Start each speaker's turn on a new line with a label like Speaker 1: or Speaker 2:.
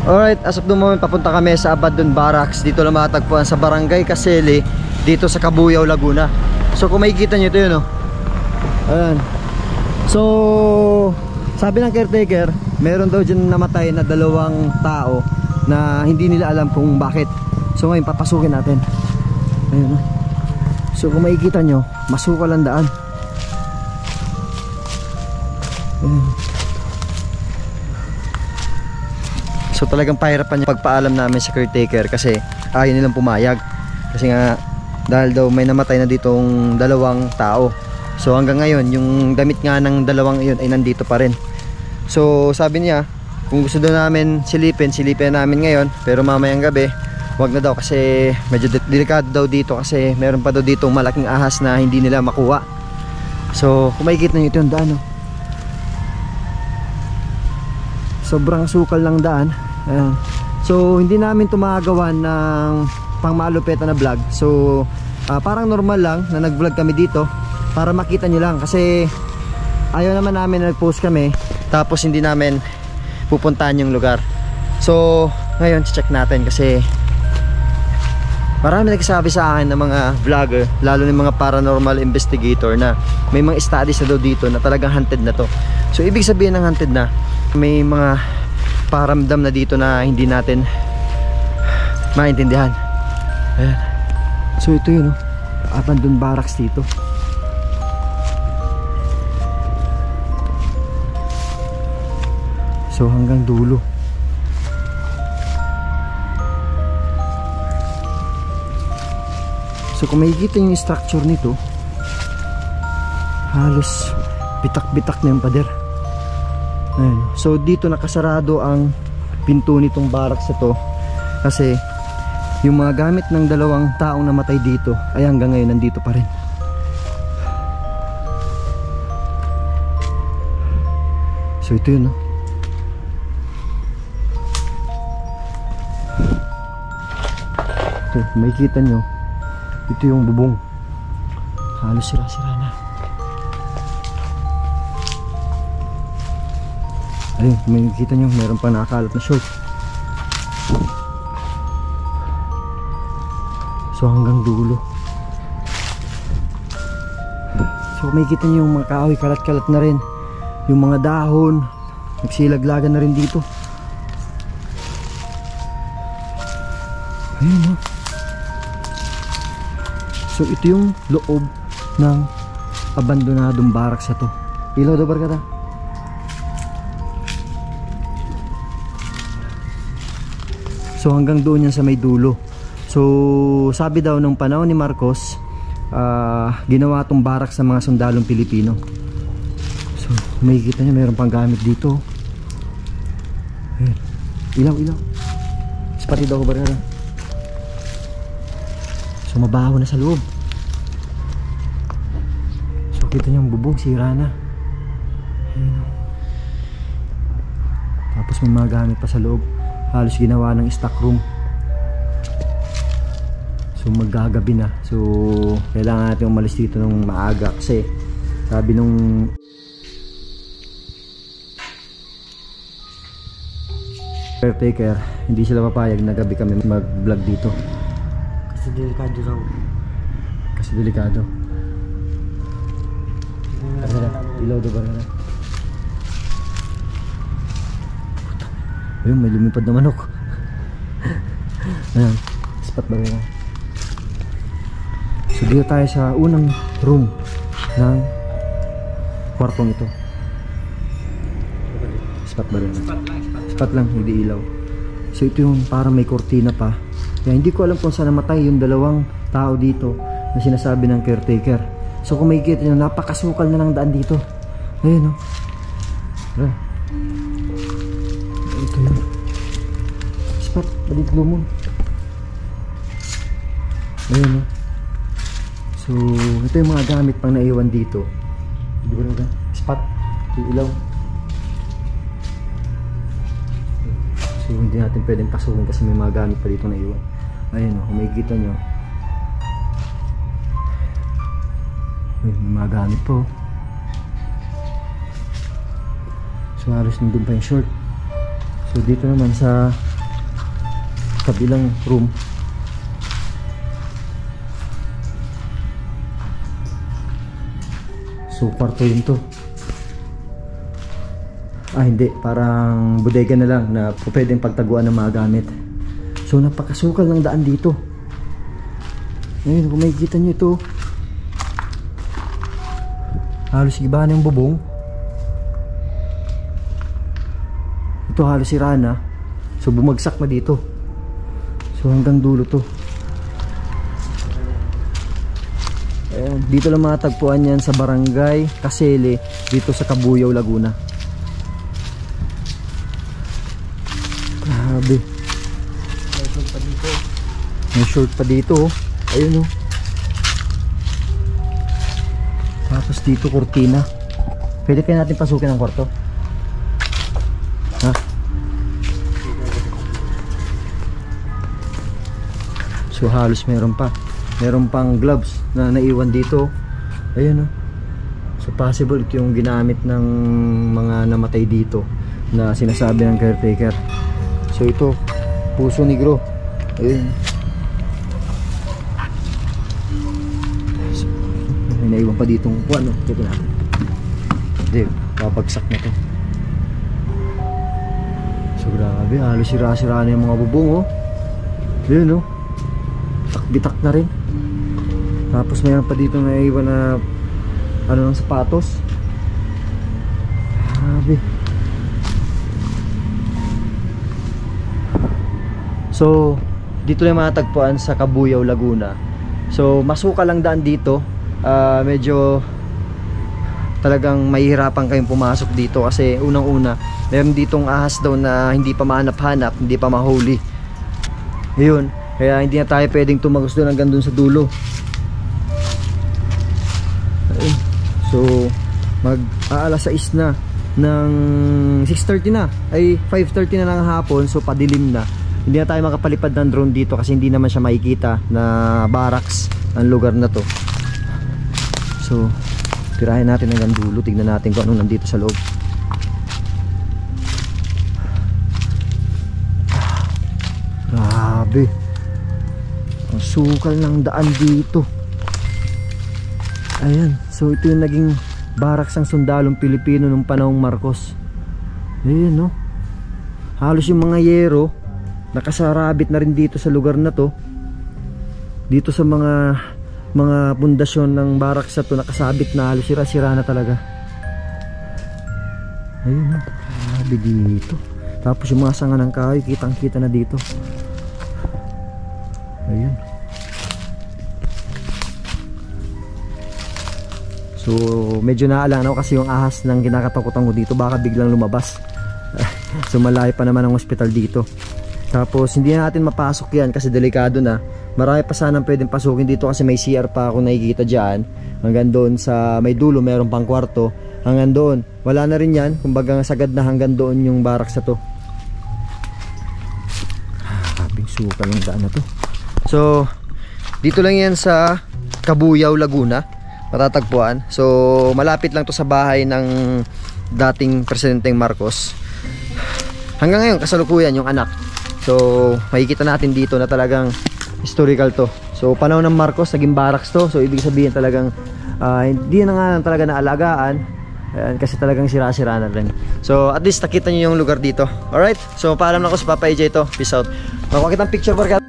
Speaker 1: Alright, as of the moment papunta kami sa Abandon Barracks. Dito lang matagpuan sa Barangay Casele, dito sa Cabuyao, Laguna. So kung makikita nyo ito yun, oh. Ayan. So sabi ng caretaker, meron daw dyan namatay na 2 tao na hindi nila alam kung bakit. So ngayon papasukin natin. Ayun, oh. So kung makikita nyo, masukal ang daan. Ayan. So talagang pahirapan niya pagpaalam namin sa caretaker kasi ayaw nilang pumayag. Kasi nga dahil daw may namatay na ditong 2 tao. So hanggang ngayon yung damit nga ng 2 iyon ay nandito pa rin. So sabi niya kung gusto daw namin silipin namin ngayon, pero mamayang gabi wag na daw kasi medyo delikado daw dito kasi meron pa daw ditong malaking ahas na hindi nila makuha. So kung makikita niyo ito yung daan, oh. Sobrang sukal ng daan. Ayan. So hindi namin ito magagawan ng pangmalupeta na vlog. So parang normal lang na nag vlog kami dito para makita nyo lang kasi ayaw naman namin nag-post kami tapos hindi namin pupuntahan yung lugar. So ngayon check natin kasi marami nagsasabi sa akin ng mga vlogger, lalo ng mga paranormal investigator, na may mga studies na daw dito na talagang haunted na to. So ibig sabihin ng haunted na may mga paramdam na dito na hindi natin maintindihan. Ayan. So ito yun, oh. Abandon Barracks dito. So hanggang dulo. So kung makikita yung structure nito, halos bitak-bitak na yung pader. Ayan. So dito nakasarado ang pinto nitong barracks na to kasi yung mga gamit ng 2 taong namatay dito ay hanggang ngayon nandito pa rin. So ito yun, no? Ito, makikita nyo, ito yung bubong, halos sira-sira na. Ayun, makikita nyo, meron pa nakakalat na short. So hanggang dulo. So makikita nyo yung mga kahoy, kalat-kalat na rin. Yung mga dahon, nagsilaglagan na rin dito. Ayun, oh. So ito yung loob ng abandonadong barracks na to. Ilaw daw barkada. So hanggang doon yan sa may dulo. So sabi daw nung panahon ni Marcos, ginawa tong barracks sa mga sundalong Pilipino. So makikita nyo mayroon pang gamit dito. Ayan. Ilaw, ilaw. Spati daw ko barkada. So mabaho na sa loob. So kita nyo yung bubong, sira na. Ayan. Tapos may mga gamit pa sa loob. Halos ginawa ng stock room. So maggagabi na. So kailangan natin umalis dito ng maaga kasi sabi nung caretaker, hindi sila papayag na gabi kami mag vlog dito. Kasi delikado raw. Kasi delikado. Ilaw daw ba na? Ayun, may lumipad na manok. Ayan, spot ba rin? So dito tayo sa unang room ng kwartong ito. Spot ba rin? Spot lang, hindi ilaw. So ito yung parang may kortina pa. Kaya hindi ko alam kung saan namatay yung 2 tao dito na sinasabi ng caretaker. So kung makikita nyo, napakasukal na ng daan dito. Ayun, no? Ito yun. Spot, balik lumon. Ayun, no? So ito yung mga gamit pang naiwan dito. Hindi ko na spot, yung ilaw. So hindi natin pwedeng pasukin kasi may mga gamit pa dito naiwan. Ayun, no? Kung makikita nyo, may mga gamit po. So halos nandun pa yung short. So dito naman sa kabilang room. So kwarto yun to. Hindi, parang bodega na lang na pwedeng pagtaguan ng mga gamit. So napakasukal ng daan dito. Ayun, kung makikita nyo ito, halos iba na yung bubong. Ito halos sira na. So bumagsak na dito. So hanggang dulo to. Ayan, dito lang matagpuan yan sa Barangay Kasele, dito sa Cabuyao, Laguna. Grabe. May short pa dito. May short pa dito. Ayun oh. Tapos dito kurtina. Pwede kaya natin pasukin ang kwarto? Ha? So halos meron pa. Meron pang gloves na naiwan dito. Ayun oh. So possible ito yung ginamit ng mga namatay dito na sinasabi ng caretaker. So ito, Puso Negro. Ayun. So, may naiwan pa ditong kuwan oh. Tignan natin. Hindi, babagsak na to. So grabe, halos sira-sira na yung mga bubong oh. Ayun oh. Bitak na rin. Tapos mayroon pa dito na iwan na ano ng sapatos. Grabe. So dito lang matagpuan sa Cabuyao, Laguna. So masuka lang daan dito. Medyo talagang mahihirapan kayong pumasok dito kasi unang-una meron ditong ahas daw na hindi pa mahanap-hanap, hindi pa mahuli. Ayun, kaya hindi na tayo pwedeng tumagos doon hanggang doon sa dulo. Ayun. So mag-aalas 6 na ng 6:30 na ay 5:30 na ng hapon. So padilim na. Hindi na tayo makapalipad ng drone dito kasi hindi naman siya makikita na barracks ang lugar na to. So tirahin natin hanggang dulo. Tignan natin kung ano nandito sa loob. Grabe. Ang sukal ng daan dito. Ayan, so ito yung naging barracks ng sundalong Pilipino nung panahong Marcos. Ayan no. Halos yung mga yero nakasarabit na rin dito sa lugar na to. Dito sa mga pundasyon ng barracks na to nakasabit na, halos sira-sira na talaga. Ayun no. Grabe dito. Tapos yung mga sanga ng kahoy kitang-kita na dito. Ayun. So medyo naalangan ako kasi yung ahas ng kinakatakutan ko dito baka biglang lumabas. So malayo pa naman ang ospital dito. Tapos hindi na natin mapasok yan kasi delikado na. Marami pa sanang pwedeng pasukin dito kasi may CR pa ako nakikita dyan. Hanggang doon sa may dulo meron pang kwarto. Hanggang doon wala na rin yan. Kumbaga sagad na hanggang doon yung barracks na to. Kaping suka ng daan na to. So dito lang yan sa Cabuyao, Laguna matatagpuan. So malapit lang to sa bahay ng dating Presidenteng Marcos. Hanggang ngayon kasalukuyan yung anak. So makikita natin dito na talagang historical to. So panahon ng Marcos naging barracks to. So ibig sabihin talagang hindi na nga talaga naalagaan. Kasi talagang sira-sira na rin. So at least nakita nyo yung lugar dito. Alright, so paalam na ako sa Papa AJ to. Peace out. Makuha kitang picture, barkada.